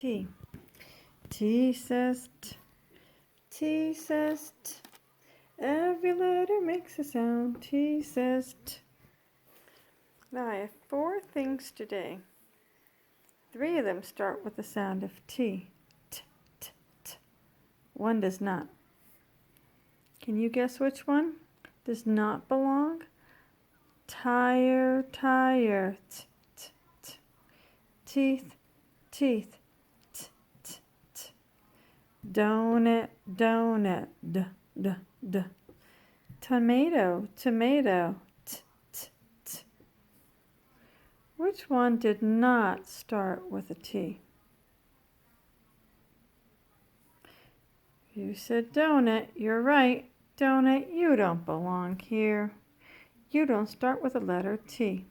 T. T says T. T says T. Every letter makes a sound. T says T. Now I have 4 things today. 3 of them start with the sound of T. T, T, T. 1 does not. Can you guess which one does not belong? Tire, tire. T, T, T. Teeth, teeth. T, T, T. Donut, donut. D, d, d. Tomato, tomato. T, t, t. Which one did not start with a T? You said donut. You're right. Donut, you don't belong here. You don't start with the letter T.